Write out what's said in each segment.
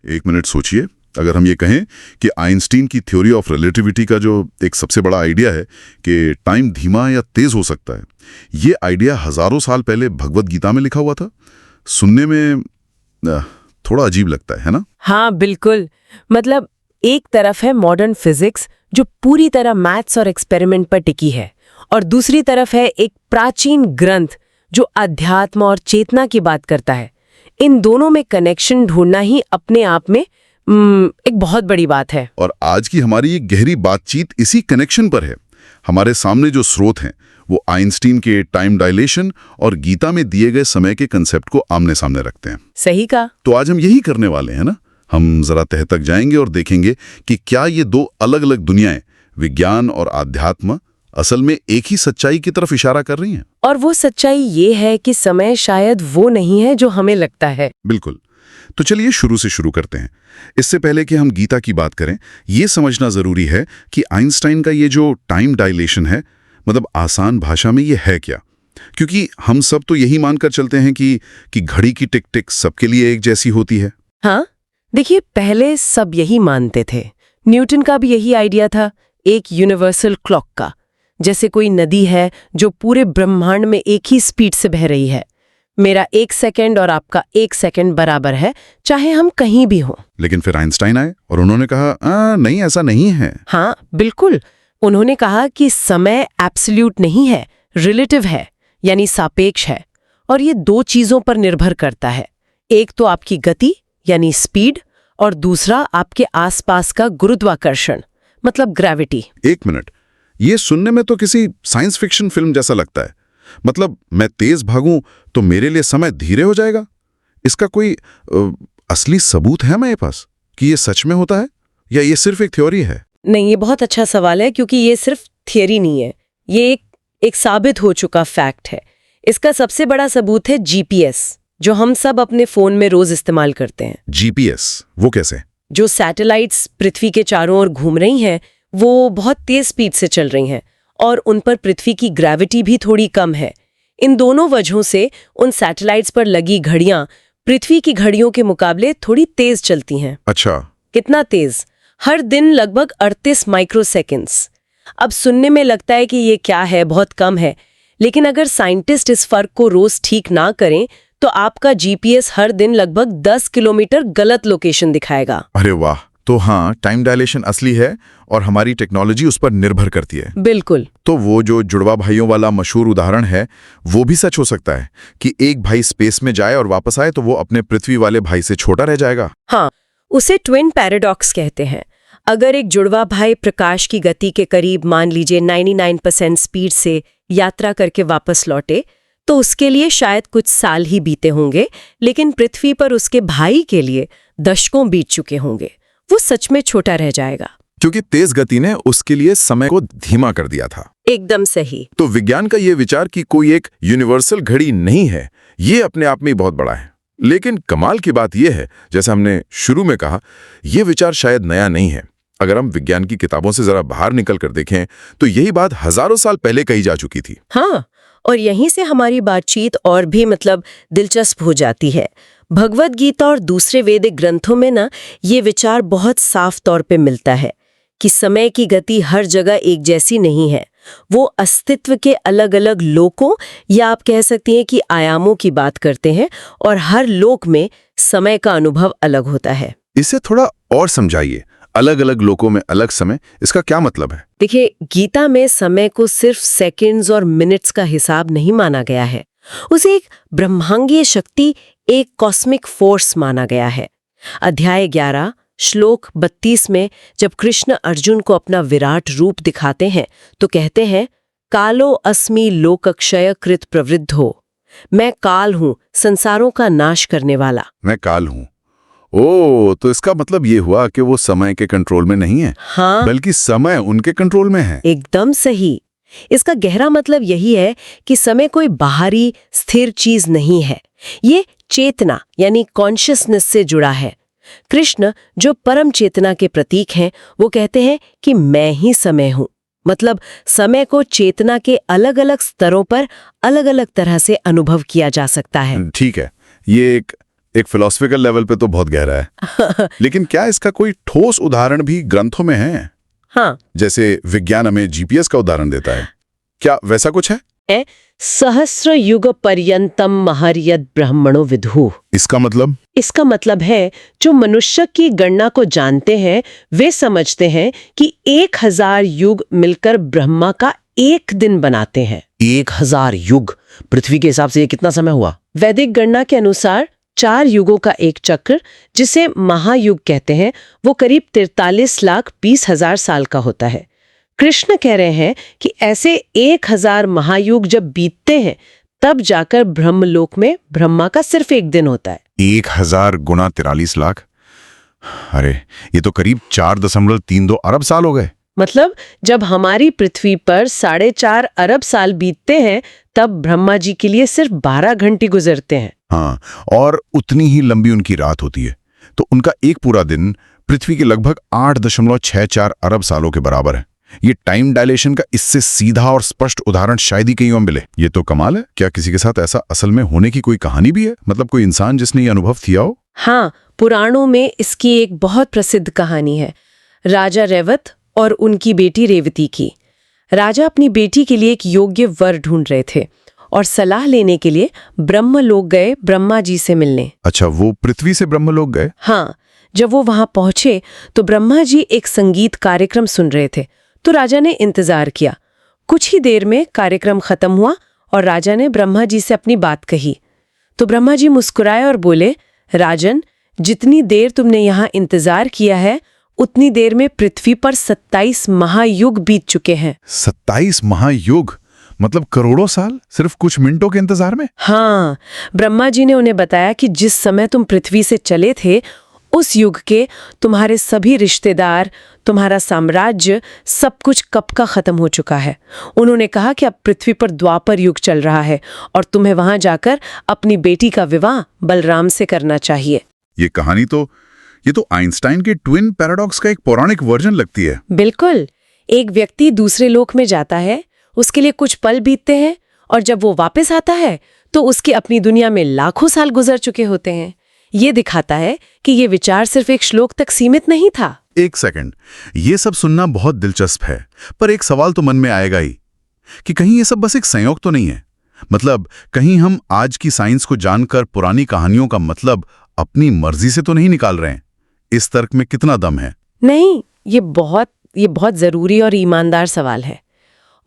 एक मिनट सोचिए, अगर हम ये कहें कि आइंस्टीन की थ्योरी ऑफ रिलेटिविटी का जो एक सबसे बड़ा आइडिया है कि टाइम धीमा या तेज हो सकता है, ये आइडिया हजारों साल पहले भगवत गीता में लिखा हुआ था। सुनने में थोड़ा अजीब लगता है ना? हाँ बिल्कुल। मतलब एक तरफ है मॉडर्न फिजिक्स जो पूरी तरह मैथ्स और एक्सपेरिमेंट पर टिकी है, और दूसरी तरफ है एक प्राचीन ग्रंथ जो अध्यात्म और चेतना की बात करता है। इन दोनों में कनेक्शन ढूंढना ही अपने आप में एक बहुत बड़ी बात है। और आज की हमारी ये गहरी बातचीत इसी कनेक्शन पर है। हमारे सामने जो स्रोत हैं वो आइंस्टीन के टाइम डायलेशन और गीता में दिए गए समय के कंसेप्ट को आमने सामने रखते हैं। सही कहा। तो आज हम यही करने वाले हैं ना। हम जरा तह तक जाएंगे और देखेंगे कि क्या ये दो अलग अलग दुनियाएं, विज्ञान और आध्यात्म, असल में एक ही सच्चाई की तरफ इशारा कर रही हैं। और वो सच्चाई ये है कि समय शायद वो नहीं है जो हमें लगता है। बिल्कुल। तो चलिए शुरू से शुरू करते हैं। इससे पहले कि हम गीता की बात करें, ये समझना जरूरी है कि आइंस्टाइन का ये जो टाइम डायलेशन है, मतलब आसान भाषा में ये है क्या? क्योंकि हम सब तो यही मानकर चलते हैं कि घड़ी की टिक टिक सबके लिए एक जैसी होती है। हाँ, देखिए पहले सब यही मानते थे। न्यूटन का भी यही आइडिया था, एक यूनिवर्सल क्लॉक का। जैसे कोई नदी है जो पूरे ब्रह्मांड में एक ही स्पीड से बह रही है। मेरा 1 सेकंड और आपका 1 सेकंड बराबर है, चाहे हम कहीं भी हों। लेकिन फिर आइंस्टाइन आए और उन्होंने कहा नहीं, ऐसा नहीं है। हाँ बिल्कुल। उन्होंने कहा कि समय एब्सोल्यूट नहीं है, रिलेटिव है, यानी सापेक्ष है, और ये दो चीजों पर निर्भर करता है। एक तो आपकी गति यानी स्पीड, और दूसरा आपके आसपास का गुरुत्वाकर्षण मतलब ग्रेविटी। एक मिनट, ये सुनने में तो किसी साइंस फिक्शन फिल्म जैसा लगता है। मतलब मैं तेज भागूं तो मेरे लिए समय धीरे हो जाएगा। इसका कोई असली सबूत है मेरे पास कि ये सच में होता है, या ये सिर्फ एक थ्योरी है? नहीं, ये बहुत अच्छा सवाल है, क्योंकि ये सिर्फ थियरी नहीं है, ये एक साबित हो चुका फैक्ट है। इसका सबसे बड़ा सबूत है जीपीएस, जो हम सब अपने फोन में रोज इस्तेमाल करते हैं। जीपीएस वो कैसे? जो सैटेलाइट्स पृथ्वी के चारों ओर घूम रही हैं, वो बहुत तेज स्पीड से चल रही हैं, और उन पर पृथ्वी की ग्रेविटी भी थोड़ी कम है। इन दोनों वजहों से उन सैटेलाइट्स पर लगी घड़ियां पृथ्वी की घड़ियों के मुकाबले थोड़ी तेज चलती हैं। अच्छा, कितना तेज? हर दिन लगभग 38 माइक्रोसेकेंड्स। अब सुनने में लगता है कि ये क्या है, बहुत कम है, लेकिन अगर साइंटिस्ट इस फर्क को रोज ठीक ना करें तो आपका जीपीएस हर दिन लगभग 10 किलोमीटर गलत लोकेशन दिखाएगा। अरे वाह! तो हाँ, टाइम डायलेशन असली है और हमारी टेक्नोलॉजी उस पर निर्भर करती है। बिल्कुल। तो वो जो जुड़वा भाइयों वाला मशहूर उदाहरण है, वो भी सच हो सकता है कि एक भाई स्पेस में जाए और वापस आए तो वो अपने पृथ्वी वाले भाई से छोटा रह जाएगा। हाँ, उसे ट्विन पैराडॉक्स कहते हैं। अगर एक जुड़वा भाई प्रकाश की गति के करीब, मान लीजिए 99% स्पीड से यात्रा करके वापस लौटे, तो उसके लिए शायद कुछ साल ही बीते होंगे, लेकिन पृथ्वी पर उसके भाई के लिए दशकों बीत चुके होंगे। वो सच में छोटा रह जाएगा, क्योंकि तेज गति ने उसके लिए समय को धीमा कर दिया था। एकदम सही। तो विज्ञान का ये विचार कि कोई एक यूनिवर्सल घड़ी नहीं है, ये अपने आप में बहुत बड़ा है। लेकिन कमाल की बात यह है, जैसे हमने शुरू में कहा, यह विचार शायद नया नहीं है। अगर हम विज्ञान की किताबों से जरा बाहर निकल कर देखें तो यही बात हजारों साल पहले कही जा चुकी थी। हाँ, और यहीं से हमारी बातचीत और भी दिलचस्प हो जाती है। भगवत गीता और दूसरे वैदिक ग्रंथों में ना ये विचार बहुत साफ तौर पे मिलता है कि समय की गति हर जगह एक जैसी नहीं है। वो अस्तित्व के अलग अलग लोकों, या आप कह सकती हैं कि आयामों की बात करते हैं, और हर लोक में समय का अनुभव अलग होता है। इसे थोड़ा और समझाइए। अलग अलग लोकों में अलग समय, इसका क्या मतलब है? देखिए, गीता में समय को सिर्फ सेकंड्स और मिनट्स का हिसाब नहीं माना गया है, उसे एक ब्रह्मांडीय शक्ति, एक कॉस्मिक फोर्स माना गया है। अध्याय 11 श्लोक 32 में जब कृष्ण अर्जुन को अपना विराट रूप दिखाते हैं तो कहते हैं, कालो अस्मि लोकक्षय कृत प्रवृद्धो। मैं काल हूं, संसारों का नाश करने वाला। मैं काल हूं। ओ, तो इसका मतलब ये हुआ कि वो समय के कंट्रोल में नहीं है। हाँ, बल्कि समय उनके कंट्रोल में है। एकदम सही। इसका गहरा मतलब यही है कि समय कोई बाहरी स्थिर चीज नहीं है, ये चेतना यानी कॉन्शियसनेस से जुड़ा है। कृष्ण जो परम चेतना के प्रतीक हैं, वो कहते हैं कि मैं ही समय हूं। मतलब समय को चेतना के अलग अलग स्तरों पर अलग अलग तरह से अनुभव किया जा सकता है। ठीक है, ये एक एक फिलोसफिकल लेवल पे तो बहुत गहरा है। लेकिन क्या इसका कोई ठोस उदाहरण भी ग्रंथों में है? हाँ, जैसे विज्ञान हमें जीपीएस का उदाहरण देता है, क्या वैसा कुछ है? सहस्र युग पर्यंतम महर्यद ब्रह्मणो विदुः। इसका मतलब? इसका मतलब है जो मनुष्य की गणना को जानते हैं वे समझते हैं कि 1000 युग मिलकर ब्रह्मा का एक दिन बनाते हैं। 1000 युग? पृथ्वी के हिसाब से ये कितना समय हुआ? वैदिक गणना के अनुसार 4 युगों का एक चक्र, जिसे महायुग कहते हैं, वो करीब 43,20,000 साल का होता है। कृष्ण कह रहे हैं कि ऐसे 1000 महायुग जब बीतते हैं तब जाकर ब्रह्मलोक में ब्रह्मा का सिर्फ एक दिन होता है। 1000 गुना 43 लाख? अरे ये तो करीब 4.32 अरब साल हो गए। मतलब जब हमारी पृथ्वी पर 4.5 अरब साल बीतते हैं तब ब्रह्मा जी के लिए सिर्फ 12 घंटे गुजरते हैं। हाँ, और उतनी ही लंबी उनकी रात होती है, तो उनका एक पूरा दिन पृथ्वी के लगभग 8.64 अरब सालों के बराबर है। ये टाइम डायलेशन का इससे सीधा और स्पष्ट उदाहरण शायद ही कहीं और मिले। ये तो कमाल है। क्या किसी के साथ ऐसा असल में होने की कोई कहानी भी है? मतलब कोई इंसान जिसने ये अनुभव किया हो? हाँ, पुराणों में इसकी एक बहुत प्रसिद्ध कहानी है, राजा रेवत और उनकी बेटी रेवती की। राजा अपनी बेटी के लिए एक योग्य वर ढूंढ रहे थे और सलाह लेने के लिए ब्रह्मलोक गए ब्रह्मा जी से मिलने। अच्छा, वो पृथ्वी से ब्रह्मलोक गए? हाँ, जब वो वहां पहुंचे तो ब्रह्मा जी एक संगीत कार्यक्रम सुन रहे थे, तो राजा ने इंतजार किया। कुछ ही देर में कार्यक्रम खत्म हुआ और राजा ने ब्रह्मा जी से अपनी बात कही। तो ब्रह्मा जी मुस्कुराए और बोले, राजन, जितनी देर तुमने यहाँ इंतजार किया है उतनी देर में पृथ्वी पर 27 महायुग बीत चुके हैं। 27 महायुग? मतलब करोड़ों साल सिर्फ कुछ मिनटों के इंतजार में? हाँ, ब्रह्मा जी ने उन्हें बताया कि जिस समय तुम पृथ्वी से चले थे उस युग के तुम्हारे सभी रिश्तेदार, तुम्हारा साम्राज्य, सब कुछ कब का खत्म हो चुका है। उन्होंने कहा कि अब पृथ्वी पर द्वापर युग चल रहा है और तुम्हें वहां जाकर अपनी बेटी का विवाह बलराम से करना चाहिए। ये कहानी तो आइंस्टाइन के ट्विन पैराडॉक्स का एक पौराणिक वर्जन लगती है। बिल्कुल। एक व्यक्ति दूसरे लोक में जाता है, उसके लिए कुछ पल बीतते हैं और जब वो वापस आता है तो उसकी अपनी दुनिया में लाखों साल गुजर चुके होते हैं। ये दिखाता है कि ये विचार सिर्फ एक श्लोक तक सीमित नहीं था। एक सेकंड, ये सब सुनना बहुत दिलचस्प है, पर एक सवाल तो मन में आएगा ही कि कहीं ये सब बस एक संयोग तो नहीं है? मतलब कहीं हम आज की साइंस को जानकर पुरानी कहानियों का मतलब अपनी मर्जी से तो नहीं निकाल रहे हैं? इस तर्क में कितना दम है? नहीं, ये बहुत जरूरी और ईमानदार सवाल है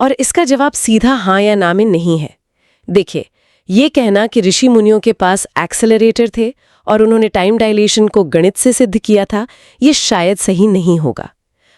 और इसका जवाब सीधा हाँ या ना में नहीं है। देखिए, ये कहना कि ऋषि मुनियों के पास एक्सेलरेटर थे और उन्होंने टाइम डायलेशन को गणित से सिद्ध किया था, ये शायद सही नहीं होगा।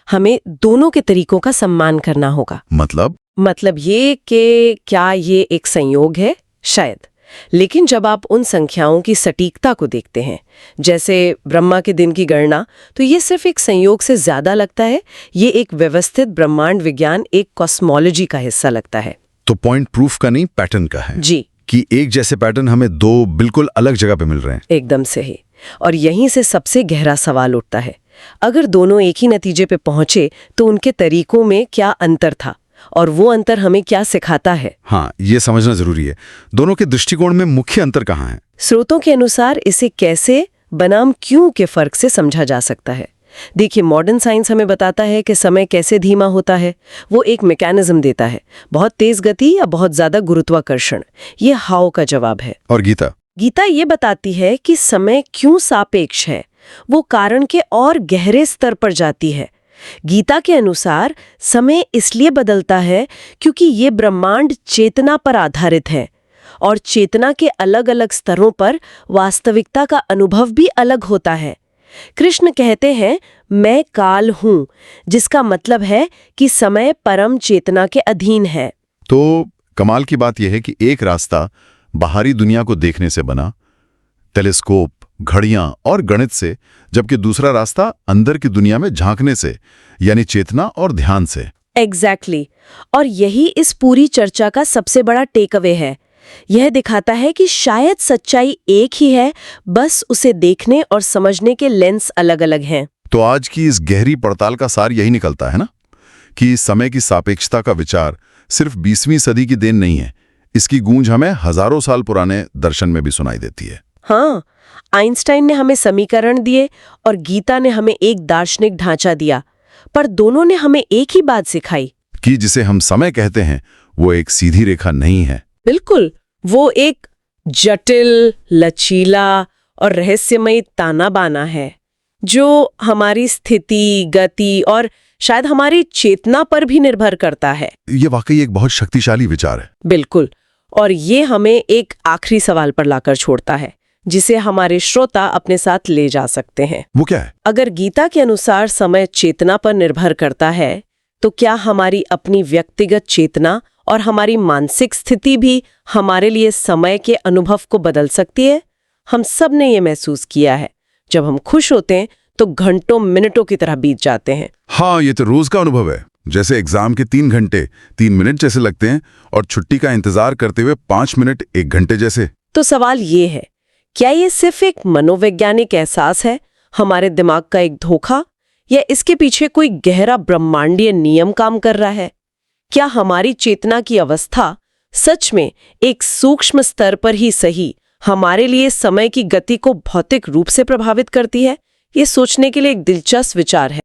हमें दोनों के तरीकों का सम्मान करना होगा। मतलब ये कि क्या ये एक संयोग है? शायद। लेकिन जब आप उन संख्याओं की सटीकता को देखते हैं, जैसे ब्रह्मा के दिन की गणना, तो ये सिर्फ एक संयोग से ज्यादा लगता है। ये एक व्यवस्थित ब्रह्मांड विज्ञान, एक कॉस्मोलॉजी का हिस्सा लगता है। तो पॉइंट प्रूफ का नहीं, पैटर्न का है। जी, कि एक जैसे पैटर्न हमें दो बिल्कुल अलग जगह पे मिल रहे हैं। एकदम सही। और यहीं से सबसे गहरा सवाल उठता है, अगर दोनों एक ही नतीजे पे पहुंचे तो उनके तरीकों में क्या अंतर था और वो अंतर हमें क्या सिखाता है? हाँ, ये समझना जरूरी है। दोनों के दृष्टिकोण में मुख्य अंतर कहाँ है? स्रोतों के अनुसार इसे कैसे बनाम क्यों के फर्क से समझा जा सकता है। देखिए, मॉडर्न साइंस हमें बताता है कि समय कैसे धीमा होता है। वो एक मैकेनिज्म देता है, बहुत तेज गति या बहुत ज्यादा गुरुत्वाकर्षण। ये हाउ का जवाब है। और गीता ये बताती है कि समय क्यों सापेक्ष है। वो कारण के और गहरे स्तर पर जाती है। गीता के अनुसार समय इसलिए बदलता है क्योंकि ये ब्रह्मांड चेतना पर आधारित है और चेतना के अलग अलग स्तरों पर वास्तविकता का अनुभव भी अलग होता है। कृष्ण कहते हैं, मैं काल हूं, जिसका मतलब है कि समय परम चेतना के अधीन है। तो कमाल की बात यह है कि एक रास्ता बाहरी दुनिया को देखने से बना, टेलीस्कोप, घड़ियां और गणित से, जबकि दूसरा रास्ता अंदर की दुनिया में झांकने से, यानी चेतना और ध्यान से। एग्जैक्टली। और यही इस पूरी चर्चा का सबसे बड़ा टेक अवे है। यह दिखाता है कि शायद सच्चाई एक ही है, बस उसे देखने और समझने के लेंस अलग-अलग हैं। तो आज की इस गहरी पड़ताल का सार यही निकलता है ना, कि समय की सापेक्षता का विचार सिर्फ 20वीं सदी की देन नहीं है। इसकी गूंज हमें हजारों साल पुराने दर्शन में भी सुनाई देती है। हाँ, आइंस्टाइन ने हमें समीकरण दिए और गीता ने हमें एक दार्शनिक ढांचा दिया, पर दोनों ने हमें एक ही बात सिखाई। कि जिसे हम समय कहते हैं वो एक सीधी रेखा नहीं है। बिल्कुल, वो एक जटिल, लचीला और रहस्यमयी ताना बाना है जो हमारी स्थिति, गति और शायद हमारी चेतना पर भी निर्भर करता है। ये वाकई एक बहुत शक्तिशाली विचार है। बिल्कुल, और ये हमें एक आखिरी सवाल पर लाकर छोड़ता है जिसे हमारे श्रोता अपने साथ ले जा सकते हैं। वो क्या है? अगर गीता के अनुसार समय चेतना पर निर्भर करता है, तो क्या हमारी अपनी व्यक्तिगत चेतना और हमारी मानसिक स्थिति भी हमारे लिए समय के अनुभव को बदल सकती है? हम सब ने ये महसूस किया है, जब हम खुश होते हैं तो घंटों मिनटों की तरह बीत जाते हैं। हाँ, ये तो रोज का अनुभव है। जैसे एग्जाम के 3 घंटे 3 मिनट जैसे लगते हैं और छुट्टी का इंतजार करते हुए 5 मिनट 1 घंटे जैसे। तो सवाल ये है, क्या ये सिर्फ एक मनोवैज्ञानिक एहसास है, हमारे दिमाग का एक धोखा, या इसके पीछे कोई गहरा ब्रह्मांडीय नियम काम कर रहा है? क्या हमारी चेतना की अवस्था सच में एक सूक्ष्म स्तर पर ही सही हमारे लिए समय की गति को भौतिक रूप से प्रभावित करती है? ये सोचने के लिए एक दिलचस्प विचार है।